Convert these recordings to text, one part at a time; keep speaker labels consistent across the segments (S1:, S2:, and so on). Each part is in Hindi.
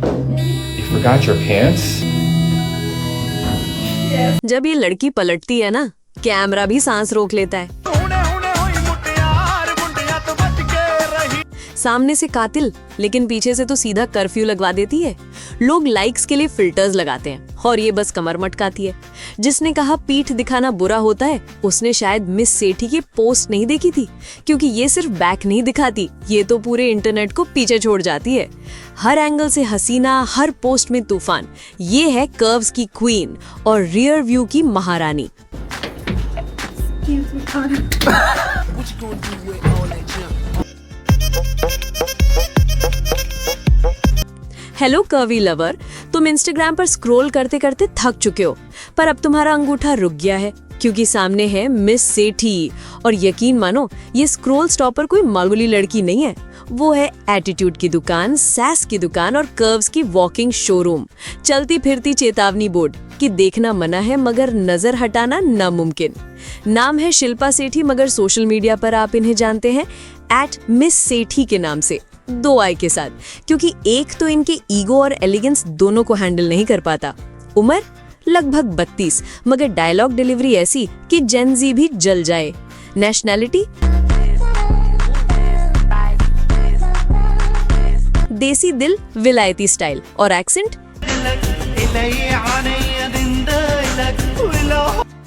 S1: You forgot your pants?
S2: जब ये लड़की पलटती है ना, कैमरा भी सांस रोक लेता है। सामने से कातिल, लेकिन पीछे से तो सीधा कर्फ्यू लगवा देती है। लोग लाइक्स के लिए फिल्टर्स लगाते हैं और ये बस कमर मटकाती है। जिसने कहा पीठ दिखाना बुरा होता है, उसने शायद मिस सेठी की पोस्ट नहीं देखी थी, क्योंकि ये सिर्फ बैक नहीं दिखाती, ये तो पूरे इंटरनेट को पीछे छोड़ जाती है। हर एंगल से हसीना, हर पोस्ट में तूफान। ये है कर्व्स की क्वीन और रियर व्यू की महारानी। हेलो कर्वी लवर, तुम इंस्टाग्राम पर स्क्रॉल करते करते थक चुके हो, पर अब तुम्हारा अंगूठा रुक गया है, क्योंकि सामने है मिस सेठी। और यकीन मानो, ये स्क्रॉल स्टॉपर कोई मामूली लड़की नहीं है, वो है एटीट्यूड की दुकान, सैस की दुकान और कर्व्स की वॉकिंग शोरूम। चलती फिरती चेतावनी बोर्ड कि देखना मना है मगर नजर हटाना नामुमकिन। नाम है शिल्पा सेठी, मगर सोशल मीडिया पर आप इन्हें जानते हैं @मिस सेठी के नाम से, 2 आई के साथ, क्योंकि एक तो इनके ईगो और एलिगेंस दोनों को हैंडल नहीं कर पाता। उम्र लगभग 32, मगर डायलॉग डिलीवरी ऐसी कि जेनजी भी जल जाए। नेशनैलिटी देसी दिल, विलायती स्टाइल और एक्सेंट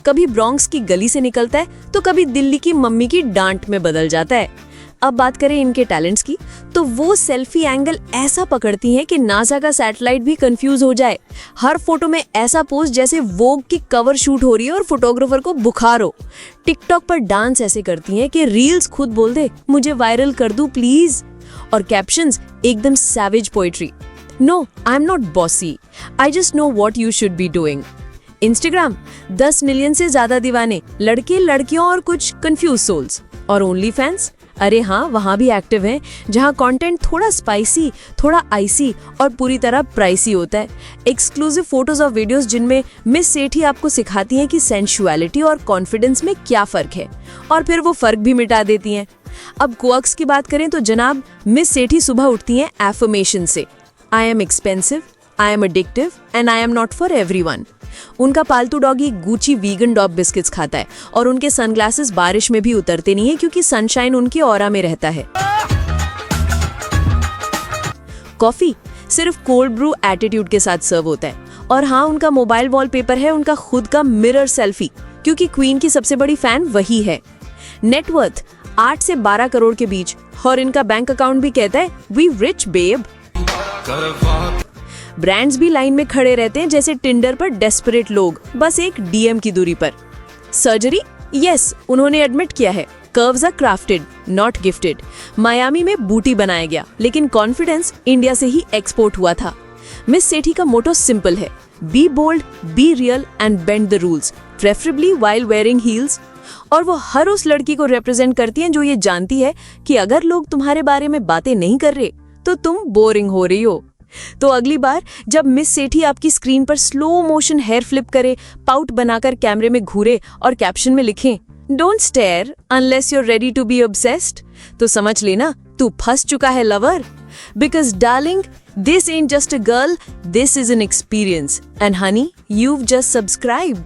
S2: कभी ब्रॉन्क्स की गली से निकलता है तो कभी दिल्ली की मम्मी की डांट में बदल जाता है। अब बात करें इनके टैलेंट्स की, तो वो सेल्फी एंगल ऐसा पकड़ती हैं कि नासा का सैटेलाइट भी कंफ्यूज हो जाए। हर फोटो में ऐसा पोज जैसे वोग की कवर शूट हो रही है और फोटोग्राफर को बुखार हो। टिकटॉक पर डांस ऐसे करती हैं कि रील्स खुद बोल दे मुझे वायरल कर दूं प्लीज। और कैप्शंस एकदम savage poetry. No, I am not bossy, I just know what you should be doing. Instagram 10 million से ज्यादा दीवाने, लड़के लड़कियों और कुछ कंफ्यूज सोल्स। और ओनली फैंस, अरे हाँ, वहाँ भी एक्टिव हैं, जहाँ कंटेंट थोड़ा स्पाइसी, थोड़ा आइसी और पूरी तरह प्राइसी होता है। एक्सक्लूसिव फोटोज और वीडियोस जिनमें मिस सेठी आपको सिखाती हैं कि सेंसुअलिटी और कॉन्फिडेंस में क्या फर्क है, और फिर वो फर्क भी मिटा देती हैं। अब क्वर्क्स की बात करें तो जनाब मिस सेठी सुबह उठती हैं एफर्मेशन से। I am expensive, I am addictive and I am not for everyone. उनका पालतू doggy Gucci vegan dog biscuits खाता है और उनके सनग्लासेस बारिश में भी उतरते नहीं है, क्योंकि सनशाइन उनके ऑरा में रहता है। कॉफी सिर्फ कोल्ड ब्रू एटीट्यूड के साथ सर्व होता है। और हाँ, उनका मोबाइल वॉलपेपर है उनका खुद का मिरर सेल्फी, क्योंकि क्वीन की सबसे बड़ी फैन वही है। नेटवर्थ 8 से 12 करोड़ के बीच, और इनका बैंक अकाउंट भी कहता है वी रिच बेब। ब्रांड्स भी लाइन में खड़े रहते हैं जैसे टिंडर पर डेस्परेट लोग, बस एक डीएम की दूरी पर। सर्जरी, यस, उन्होंने एडमिट किया है curves are crafted not gifted. Miami में बूटी बनाया गया, लेकिन कॉन्फिडेंस इंडिया से ही एक्सपोर्ट हुआ था। मिस सेठी का मोटो सिंपल है, be bold, be real and bend the rules, preferably while wearing heels. और वो हर उस लड़की को रिप्रेजेंट करती हैं जो ये जानती है कि अगर लोग तुम्हारे बारे में बातें नहीं कर रहे तो तुम बोरिंग हो रही हो। तो अगली बार जब मिस सेठी आपकी स्क्रीन पर स्लो मोशन हेयर फ्लिप करे, पाउट बनाकर कैमरे में घूरे और कैप्शन में लिखें don't stare unless you are ready to be obsessed, तो समझ लेना तू फंस चुका है lover. Because darling, this ain't just a girl, this is an experience. And honey, you've just subscribed.